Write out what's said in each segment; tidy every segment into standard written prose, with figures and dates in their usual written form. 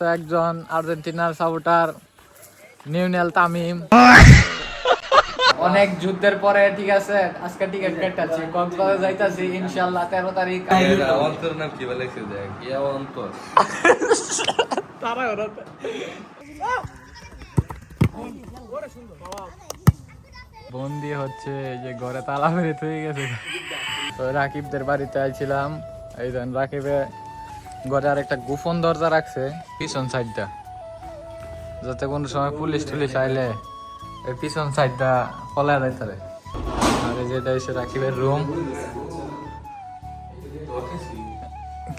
তো একজন আর্জেন্টিনার সাপোর্টার নিউনেল তামিম। অনেক যুদ্ধের পরে ঠিক আছে আজকে টিকিট কাটতাছি, কক্সবাজার যাইতাছি ইনশাআল্লাহ 13 তারিখ। অন্তর নাম কি বলে লিখে দেয় কি অন্তর তারা ওরাতে বন্দি হচ্ছে যে ঘরে তালা মেরে থয়ে গেছে। তো রাকিবদের বাড়িতে আইছিলাম, এই দেন রাকিবে ঘরে আর একটা গোপন দরজা রাখছে পিছন সাইডটা, যাতে কোনো সময় পুলিশ টুলিশ আইলে এই পিছন সাইডটা খোলা যাইতে পারে। আর এই যেটা এসে রাকিবের রুম।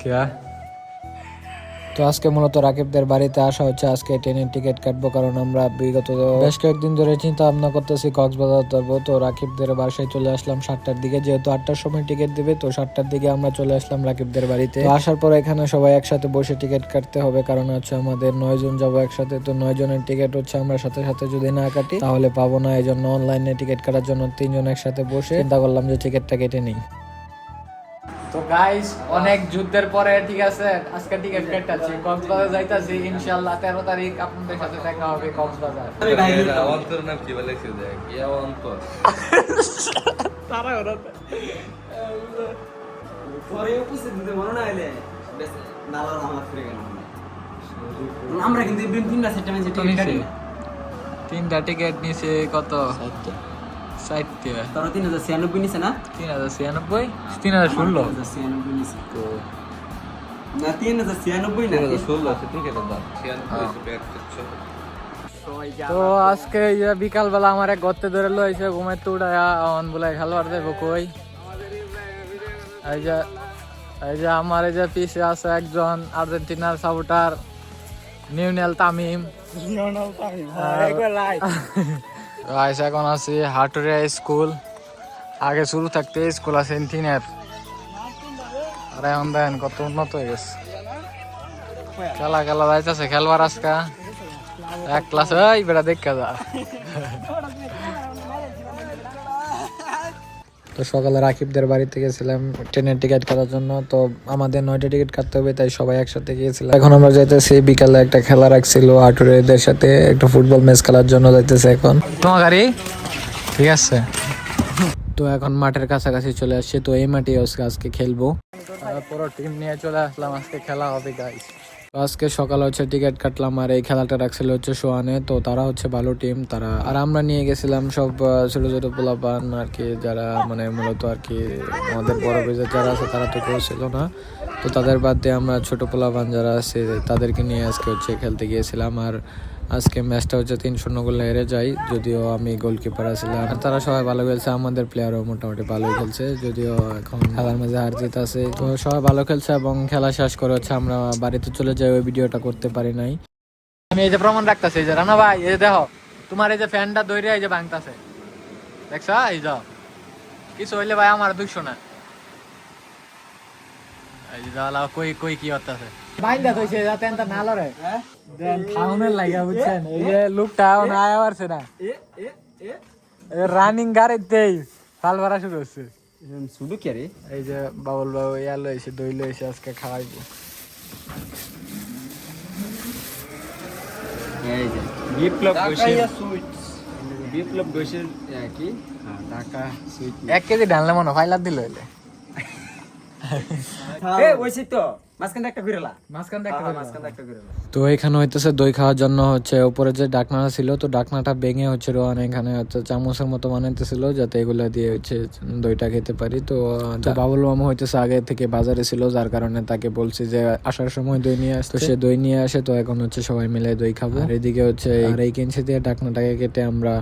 क्या তো আজকে মূলত রাকিবদের বাড়িতে আসা হচ্ছে, আজকে ট্রেনের টিকিট কাটবো কারণ আমরা বিগত বেশ কয়েকদিন ধরে চিন্তা ভাবনা করতেছি কক্সবাজার যাবো। তো রাকিবদের বাসায় চলে আসলাম 7টার দিকে, যেহেতু 8টার সময় টিকিট দিবে তো 7টার দিকে আমরা চলে আসলাম রাকিবদের বাড়িতে। তো আসার পর এখানে সবাই একসাথে বসে টিকিট কাটতে হবে, কারণ হচ্ছে আমাদের 9 জন যাবো একসাথে। তো 9 জনের টিকিট হচ্ছে আমরা সাথে সাথে যদি না কাটি তাহলে পাবো না, এই জন্য অনলাইনে টিকিট কাটার জন্য 3 জন একসাথে বসে চিন্তা করলাম যে টিকিটটা কেটে নিই। তো গাইস অনেক যুদ্ধের পরে ঠিক আছে আজকে টিকিট কাটতাছি, কক্সবাজার যাইতাছি ইনশাআল্লাহ 13 তারিখ আপনাদের সাথে দেখা হবে কক্সবাজার। অন্তর নাম কি বলে লিখে দেয় কি অন্তর তারা ওরাতে পরে উপস্থিত দিতে মনে না হইলে বেশ নালা নামা ফিরে গেল। আমরা কিন্তু তিনটা সেটটা মেনে টিকিট কাটি, 3টা টিকিট নিছে কত 60 টাকা। তারা 3096 নিছে না, 3096 3016 96 নিছে তো না 3096 না 16 আছে টিকেটের দাম 96 তো আজকে বিকাল বেলা আমার এক গর্তে ধরে লইছে ঘুমাইতে উঠায়া অন বলে খেলবার দেবো কই। এই যে আমার এই যে পিছে আছে একজন আর্জেন্টিনার সাপোর্টার নিউনেল তামিম। এখন আছি হাটুরিয়া স্কুল, আগে শুরু থাকতে স্কুল আছে ইনথিনের, আর এখন দেখেন কত উন্নত হয়ে গেছে। খেলা যাইতেছে খেলবার আজকা এক ক্লাস এই বেড়া দেখা যা। তো সকালে রাকিবদের বাড়িতে গেছিলাম ট্রেনের টিকিট কাটার জন্য। তো আমাদের 9টা টিকিট কাটতে হবে, তাই সবাই একসাথে গিয়েছিলাম। এখন আমরা যাইতেছি বিকালে একটা খেলা রাখছিল আটুরেদের সাথে, একটা ফুটবল ম্যাচ খেলার জন্য যাইতেছে এখন। তোমার গাড়ি ঠিক আছে। তো এখন মাঠের কাছাকাছি চলে আসছে, তো এই মাঠে আজকে খেলবো। পুরো টিম নিয়ে চলে আসলাম, আজকে খেলা হবে গাইস। আজকে সকালে হচ্ছে টিকিট কাটলাম, আর এই খেলাটা রাখছিল হচ্ছে সোয়ানে। তো তারা হচ্ছে ভালো টিম তারা, আর আমরা নিয়ে গেছিলাম সব ছোট ছোট পোলাপান আর কি, যারা মানে মূলত আর কি আমাদের বড় বেজে যারা আছে তারা তো কেউ ছিল না। তো তাদের বাদ দিয়ে আমরা ছোট পোলাপান যারা আছে তাদেরকে নিয়ে আজকে হচ্ছে খেলতে গিয়েছিলাম। আর আজকে ম্যাচটা হচ্ছে 3-0 গোলে হেরে যাই, যদিও আমি গোলকিপার ছিলাম। আর তারা সবাই ভালো খেলছে, আমাদের প্লেয়ারও মোটামুটি ভালোই খেলছে, যদিও এখন খেলার মাঝে হার জিত আছে। তো সবাই ভালো খেলছে এবং খেলা শেষ করে হচ্ছে আমরা বাড়িতে চলে যাই, ওই ভিডিওটা করতে পারি নাই। আমি এই যে প্রমাণ রাখতেছি, এই যে রানা ভাই এই যে দেখো তোমার এই যে ফ্যানটা দৌড়ে এই যে ভাঙতাছে দেখছো, এই যাও কিছু হইলে ভাই আমার 200 না। এই যে দাও কই কই কি হতাছে বাইন্দা কইছে যাতে এনটা না লরে দেন খাউনের লাগা বুঝছেন। এই যে লোকটা না আয়া পারছে না, রানিং গাড়িতেই ফাল ভরা শুরু হচ্ছে। শুধু কি রে এই যে বাবুল বাবু ইয়ালো এসে দই লইছে আজকে খাওয়াইবো। এই যে বিপ্লব ঘোষের কি ঢাকা সুইট 1 কেজি ঢাললে মনে ফাইলার দিল হইলে ওইছি তো মাঝখানে একটা ঘুরেলা মাঝখান একটা ঘুরেলা। তো এখানে হইতেছে দই খাওয়ার জন্য হচ্ছে উপরে যে ডাকনাটা ছিল, তো ডাকনাটা ভেঙে হচ্ছে রোহান এখানে হচ্ছে চামচের মতো বানাইতেছিল যাতে এগুলা দিয়ে হচ্ছে দইটা খেতে পারি। তো বাবুল মামা হইতেছে আগে থেকে বাজারে ছিল, যার কারণে তাকে বলছি যে আসার সময় দই নিয়ে আসতে, সে দই নিয়ে আসে। তো এখন হচ্ছে সবাই মিলে দই খাবো। আর এদিকে হচ্ছে আর এই কেঞ্চি দিয়ে ডাকনাটাকে কেটে আমরা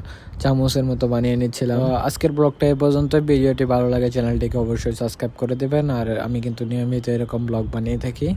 চামচের মতো বানিয়ে নিচ্ছিলাম। আজকের ব্লগটা এই পর্যন্ত। ভিডিওটি ভালো লাগে চ্যানেলটিকে অবশ্যই সাবস্ক্রাইব করে দেবেন, আর আমি কিন্তু নিয়মিত এরকম ব্লগ বানিয়ে থাকি।